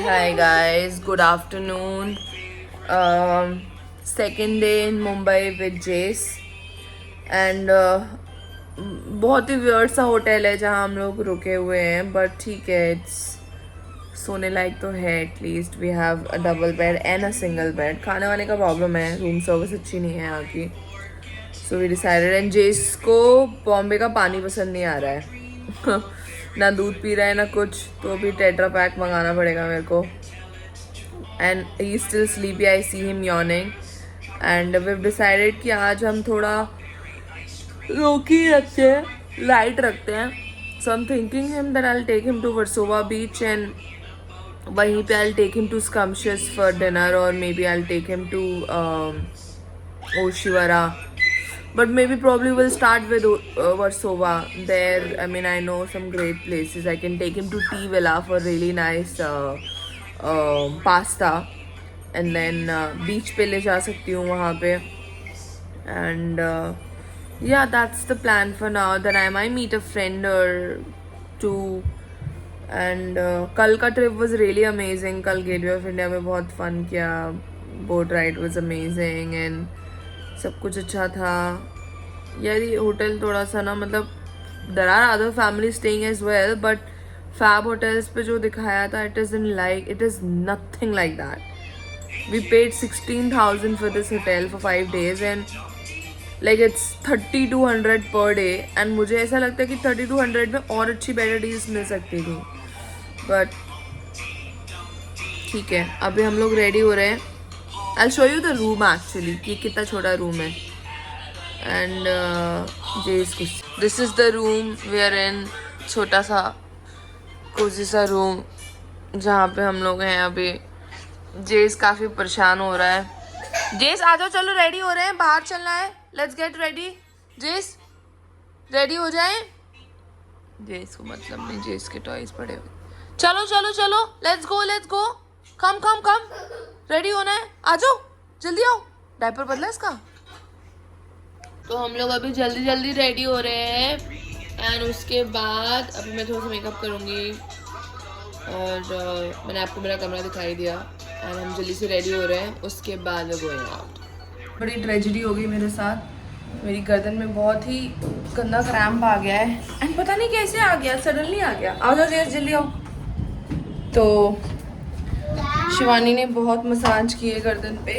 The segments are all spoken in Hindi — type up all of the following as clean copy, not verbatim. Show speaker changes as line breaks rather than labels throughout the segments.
Hi guys, good afternoon. Second day in Mumbai with Jace and बहुत ही वियर्ड सा होटल है जहाँ हम लोग रुके हुए हैं बट ठीक है इट्स सोने लायक तो है at least we have a double bed and a single bed खाने वाने का प्रॉब्लम है रूम सर्विस अच्छी नहीं है यहाँ की सो वी डिसाइडेड एंड जेस को बॉम्बे का पानी पसंद नहीं आ रहा है ना दूध पी रहा है ना कुछ तो अभी टेट्रा पैक मंगाना पड़ेगा मेरे को and he still sleepy I see him yawning and we decided कि आज हम थोड़ा रोकी रखते हैं लाइट रखते हैं so I am thinking him that I will take him to Versova beach and वहीं पे I will take him to Scrumptious for dinner और maybe I will take him to Oshiwara but maybe probably we'll start with Warsaw. There, I mean, I know some great places. I can take him to Tea Villa for really nice pasta, and then beach पे ले जा सकती हूँ वहाँ पे. And yeah, that's the plan for now. Then I might meet a friend or two. And कल का trip was really amazing. कल Gateway of India में बहुत fun किया. Boat ride was amazing and सब कुछ अच्छा था यार. ये होटल थोड़ा सा ना मतलब there are other family staying as well but fab hotels पे जो दिखाया था it is nothing like that. We paid 16,000 for this hotel for 5 days and like it's 3200 per day and मुझे ऐसा लगता है कि 3200 में और अच्छी बेटर डील्स मिल सकती थी बट ठीक है. अभी हम लोग रेडी हो रहे हैं. I'll show you the room actually कि कितना छोटा रूम है and this is the room we are in. छोटा सा कोजी सा रूम जहाँ पे हम लोग हैं अभी. जेस काफ़ी परेशान हो रहा है. जेस आ जाओ चलो रेडी हो रहे हैं बाहर चलना है. Let's get ready. जेस रेडी हो जाए. जेस को मतलब नहीं जेस के टॉयज पड़े हुए. चलो चलो चलो लेट्स गो कम रेडी होना है. आ जाओ जल्दी आओ. डायपर बदला इसका. तो हम लोग अभी जल्दी रेडी हो रहे हैं एंड उसके बाद अभी मैं थोड़ा सा मेकअप करूँगी और मैंने आपको मेरा कमरा दिखाई दिया एंड हम जल्दी से रेडी हो रहे हैं. उसके बाद गोइंग आउट. बड़ी ट्रेजेडी हो गई मेरे साथ. मेरी गर्दन में बहुत ही गंदा क्रैम्प आ गया है एंड पता नहीं कैसे आ गया. सडनली आ गया. आ जाओ जेस जल्दी आओ. तो शिवानी ने बहुत मसाज किए गर्दन पे.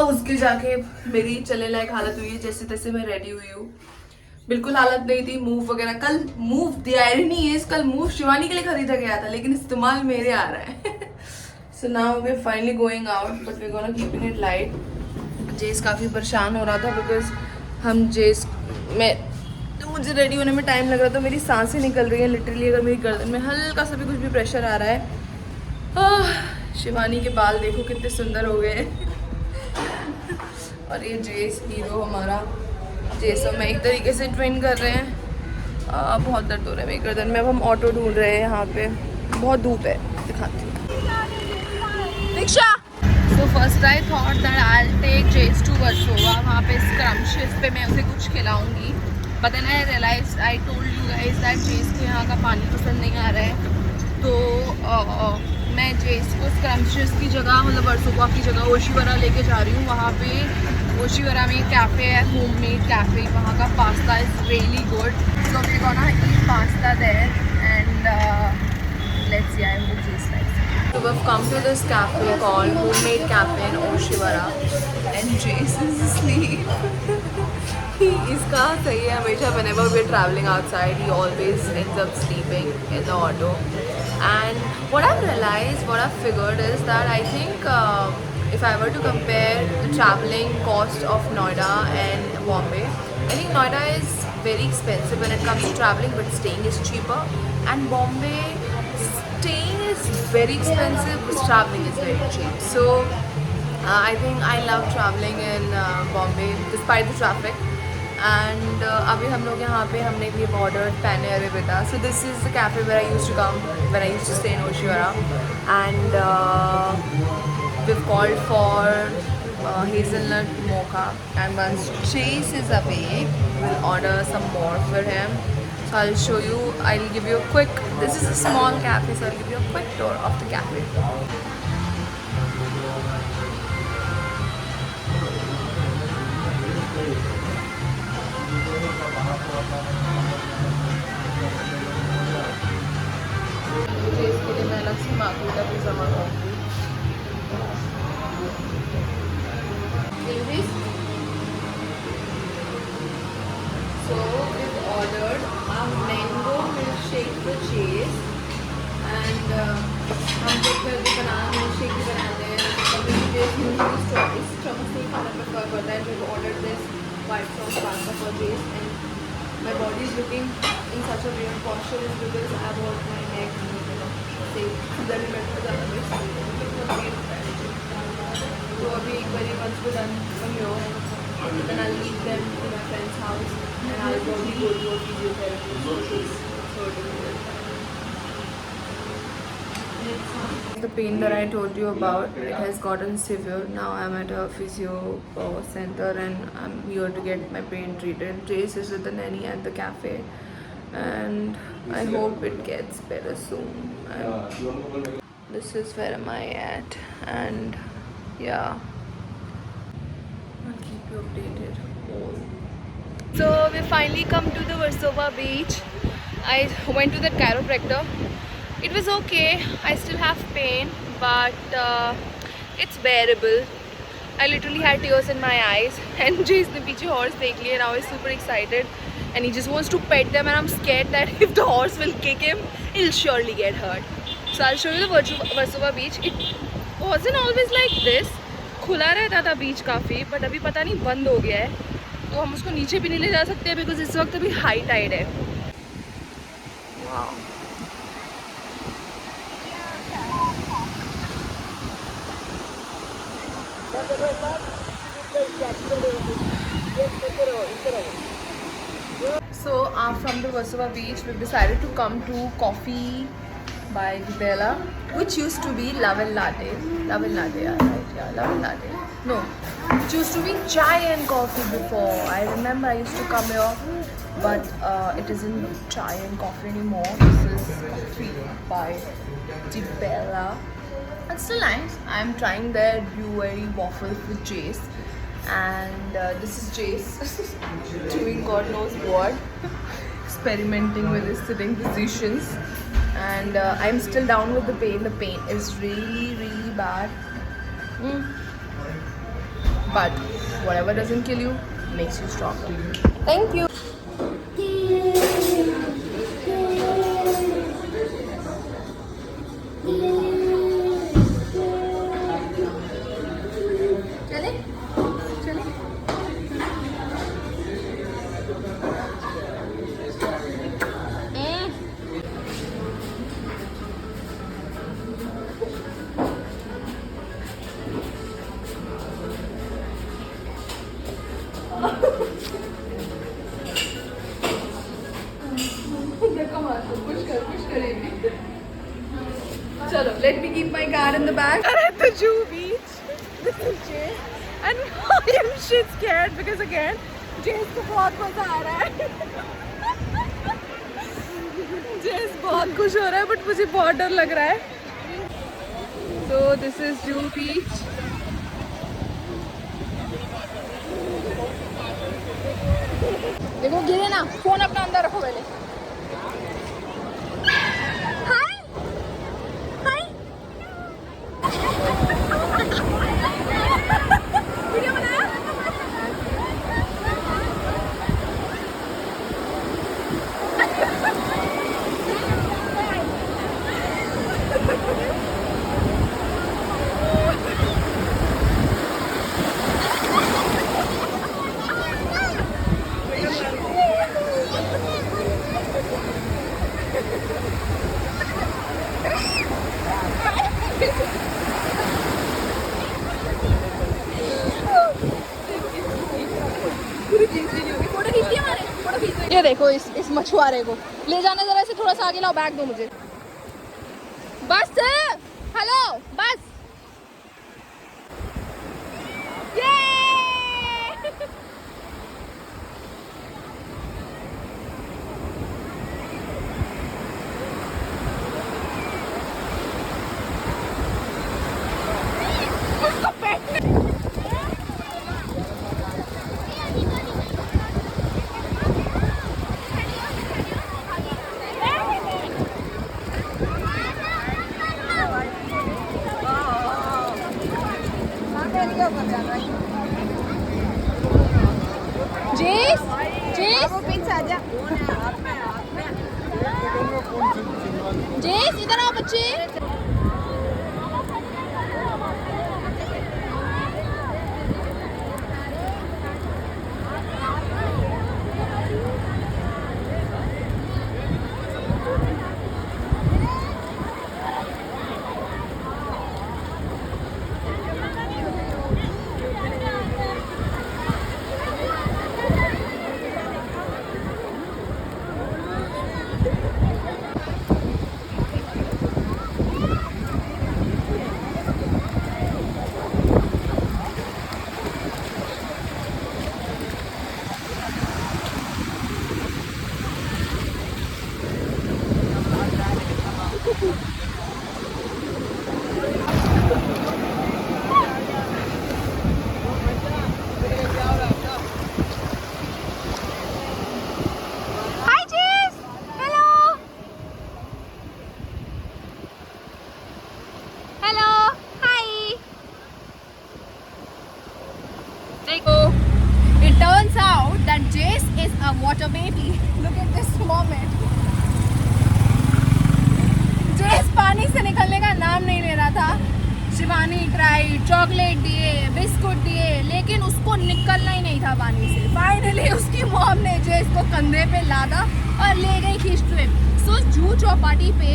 उसके जाके मेरी चलने लायक हालत हुई है. जैसे तैसे मैं रेडी हुई हूँ. बिल्कुल हालत नहीं थी. मूव वगैरह कल मूव डायरी है. कल मूव शिवानी के लिए खरीदा गया था लेकिन इस्तेमाल मेरे आ रहा है. So now we are finally going out but we gonna keeping it light. Jess काफ़ी परेशान हो रहा था बिकॉज हम जेस में तो मुझे रेडी होने में टाइम लग रहा था. मेरी सांसें निकल रही हैं लिटरली. अगर मेरी गर्दन में हल्का सा भी कुछ भी प्रेशर आ रहा है. शिवानी के बाल देखो कितने सुंदर हो गए. और ये जेस हीरो हमारा. जेस और मैं एक तरीके से ट्विन कर रहे हैं. बहुत दर्द हो रहा है मेरी गर्दन में. अब हम ऑटो ढूंढ रहे हैं. यहाँ पे बहुत धूप है. दिखाती हूँ. रिक्शा. तो first I thought that I will take Jess to Versova. वहाँ पे स्क्रम्शियस पे मैं उसे कुछ खिलाऊंगी but then I realize I told you guys that Jess को यहाँ का पानी पसंद नहीं आ रहा है. तो मैं जेस को स्क्रम्शियस की जगह मतलब वर्सोवा की जगह ओशिवरा लेके जा रही हूँ. वहाँ पे ओशिवरा में कैफ़े है. Homemade cafe. वहाँ का pasta is really good. So we gonna eat pasta there and let's see I hope Jess likes. So we've come to this cafe called Homemade Cafe in Oshiwara and Jason is asleep. इसका सही है हमेशा whenever we're traveling outside he always ends up sleeping in the auto. And what I've realized, what I've figured is that I think if I were to compare the traveling cost of Noida and Bombay, I think Noida is very expensive when it comes to traveling but staying is cheaper. And Bombay staying is very expensive but traveling is very cheap. So I think I love traveling in Bombay despite the traffic. And अभी हम लोग यहाँ पे हमने भी ऑर्डर पैने अरेबिटा. So this is the cafe where I used to come when I used to stay in Oshiwara. And we've called for hazelnut mocha. And once Chase is awake, we'll order some more for him. So I'll show you, I'll give you a quick, this is a small cafe, so I'll give you a quick tour of the cafe. मुझे इसके लिए मैं अलग से मार्केट पिज़्ज़ा मंगाऊंगी। So we've ordered a mango milkshake for Chase and हम देख कर भी बनाना milkshake भी बनाते हैं और Chase usually strawberry से खाना prefer करता है। We've ordered this white sauce pasta for Chase and my body is looking in such a weird posture is because I want my neck से इधर ही बैठ कर ज़्यादा बेस्ट तो अभी एक बार once we're done from here then I'll leave them to my friend's house and I'll probably go to a physiotherapy so she's sorting it. The pain that I told you about, it has gotten severe. Now I'm at a physio center and I'm here to get my pain treated. Jace is with the nanny at the cafe and I hope it gets better soon. And this is where am I at and yeah, I'll keep you updated. So we finally come to the Versova beach. I went to the chiropractor. It was okay. I still have pain, but it's bearable. I literally had tears in my eyes. And Jace ne piche horse dekh liya. Now he's super excited, and he just wants to pet them. And I'm scared that if the horse will kick him, he'll surely get hurt. So I'll show you the Versova beach. It wasn't always like this. खुला रहता था बीच काफ़ी, बट अभी पता नहीं बंद हो गया है. तो हम उसको नीचे भी नहीं ले जा सकते बिकॉज इस वक्त अभी हाई टाइड है. Wow. So from the Versova beach we've decided to come to Coffee by Bella, which used to be Love and Latte. Love and Latte, yeah, right? Yeah, Love and Latte. No, it used to be Chai and Coffee before. I remember I used to come here, but it isn't Chai and Coffee anymore. This is Coffee by Bella. It's still nice. I'm trying their blueberry waffle with Jace, and this is Jace doing God knows what, experimenting with his sitting positions. And I'm still down with the pain. The pain is really, really bad. But whatever doesn't kill you makes you stronger. Thank you. Chalo, let me keep my car in the back. We're at the Juhu beach. This is Jay. And I am shit scared because again, Jay's को बहुत मजा आ रहा है. Jay's बहुत खुश हो रहा है, but मुझे बहुत डर लग रहा है. So this is Juhu beach. देखो गिरे ना, फोन अपना अंदर रखो पहले. ये देखो इस मछुआरे को ले जाना, जरा से थोड़ा सा आगे लाओ, बैग दो मुझे. बस हेलो बस. जेस जेस जेस इधर आओ बच्चे। It turns out that Jace is a water baby. Look at this moment. Jace पानी से निकलने का नाम नहीं ले रहा था। शिवानी ट्राई, चॉकलेट दिए, बिस्कुट दिए, लेकिन उसको निकलना ही नहीं था पानी से। फाइनली उसकी मॉम ने जेस को कंधे पे लादा और ले गई खींचते। सो जूहू चौपाटी पे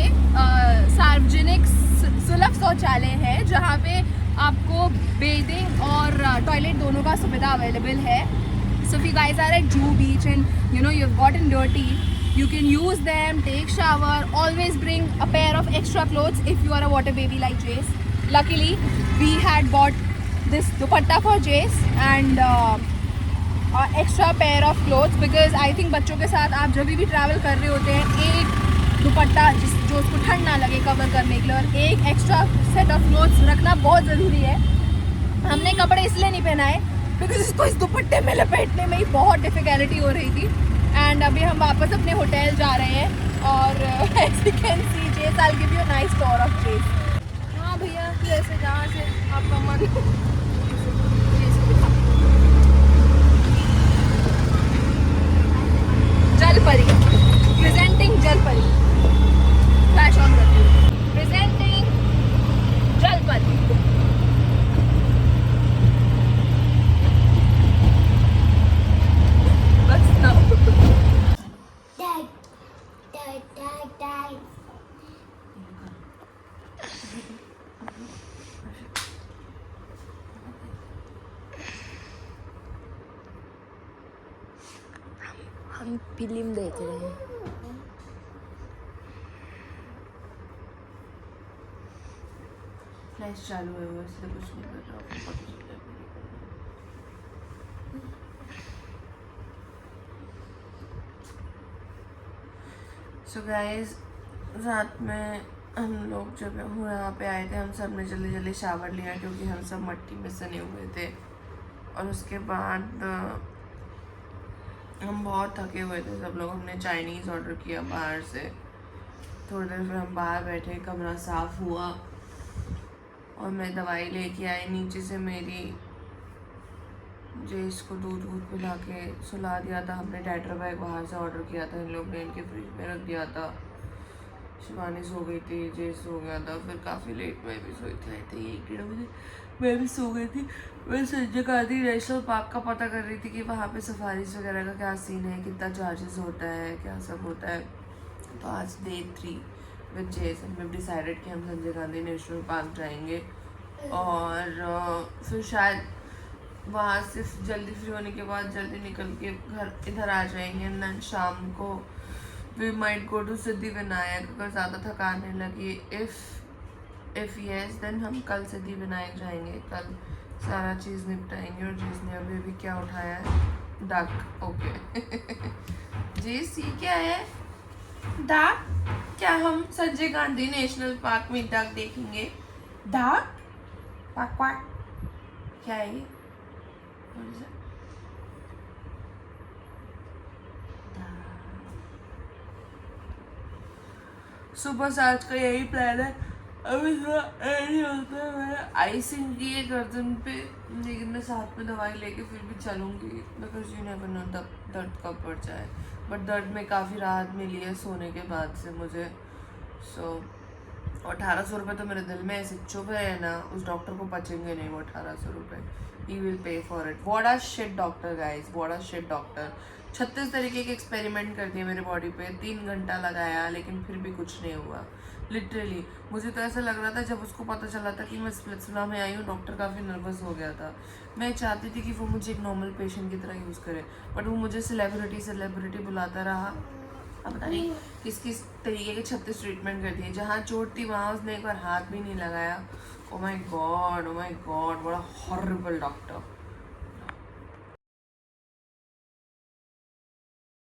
सार्वजनिक सुलभ शौचालय है जहाँ पे आपको बेदिंग और टॉयलेट दोनों का सुविधा अवेलेबल है. So if you guys are at Juhu Beach and you know you've gotten dirty, you can use them, take shower. Always bring a pair of extra clothes if you are a water baby like Jace. Luckily, we had bought this dupatta for Jace and extra pair of clothes because I think बच्चों के साथ आप जब भी ट्रैवल कर रहे होते हैं एक दुपट्टा जो उसको ठंड ना लगे कवर करने के लिए और एक एक्स्ट्रा सेट ऑफ क्लोथ्स रखना बहुत ज़रूरी है. हमने कपड़े इसलिए नहीं पहनाए बिकॉज इसको इस दुपट्टे में लपेटने में ही बहुत डिफिकल्टी हो रही थी. एंड अभी हम वापस अपने होटल जा रहे हैं और एज यू कैन सी जेस I will give you a nice tour of जेस. हाँ भैया जैसे जहाँ से आपका मन. जलपरी प्रेजेंटिंग जलपरी फ्लैश ऑन करती हूँ. प्रेजेंटिंग जलपरी. बस ना हम फिल्म देख रहे हैं. फ्लैश चालू है वो इसलिए कुछ नहीं कर रहा. सो गाइस रात में हम लोग जब यहाँ पे आए थे हम सब ने जल्दी जल्दी शावर लिया क्योंकि हम सब मट्टी में सने हुए थे और उसके बाद हम बहुत थके हुए थे सब लोग. हमने चाइनीज़ ऑर्डर किया बाहर से. थोड़ी देर फिर हम बाहर बैठे, कमरा साफ़ हुआ और मैं दवाई लेके आई. नीचे से मेरी जेस को दूध पिला के सुला दिया था. हमने टैटर बैग बाहर से ऑर्डर किया था. इन लोग ने इनके फ्रिज में रख दिया था. शिवानी सो गई थी, जेस सो गया था. फिर काफ़ी लेट मैं भी सोई थी. आई थी 1-1:30 बजे मैं भी सो गई थी. मैं संजय गांधी नेशनल पार्क का पता कर रही थी कि वहाँ पे सफारीज वगैरह का क्या सीन है, कितना चार्जेस होता है, क्या सब होता है. तो आज डे 3 विद जेस हमने डिसाइडेड कि हम संजय गांधी नेशनल पार्क जाएंगे और फिर शायद वहाँ से जल्दी फ्री होने के बाद जल्दी निकल के घर इधर आ जाएंगे. एंड शाम को we might go to Siddhivinayak अगर ज़्यादा थकाने लगी. इफ़ यस देन हम कल सिद्धिविनायक जाएंगे. कल सारा चीज़ निपटाएंगे. और जिसने अभी भी क्या उठाया है डक. ओके जीस ये क्या है डक? क्या हम संजय गांधी नेशनल पार्क में डक देखेंगे? डक क्वाक क्वाक क्या है ये? सुबह से आज का यही प्लान है. अभी थोड़ा नहीं होता है। मैंने आइसिंग की है गर्दन पे, लेकिन मैं साथ में दवाई लेके फिर भी चलूँगी, बिकॉज यू नेवर नो दर्द कब बढ़ जाए। बट दर्द में काफ़ी राहत मिली है सोने के बाद से मुझे। सो 1800 रुपये तो मेरे दिल में ऐसे चुभ है ना, उस डॉक्टर को बचेंगे नहीं वो 1800 रुपये। He will pay for it. What a shit doctor guys, what a shit doctor. 36 तरीके के एक्सपेरिमेंट कर दिए मेरे बॉडी पे, 3 घंटा लगाया, लेकिन फिर भी कुछ नहीं हुआ। लिटरली मुझे तो ऐसा लग रहा था जब उसको पता चला था कि मैं स्प्लिट्सविला में आई हूँ, डॉक्टर काफ़ी नर्वस हो गया था। मैं चाहती थी कि वो मुझे एक नॉर्मल पेशेंट की तरह यूज़ करे, बट वो मुझे सेलिब्रिटी बुलाता रहा। अब पता नहीं किस किस तरीके के 36 ट्रीटमेंट कर दिए। जहाँ चोट थी वहाँ उसने एक बार हाथ भी नहीं लगाया। Oh my God, oh my God, बड़ा हॉरिबल डॉक्टर।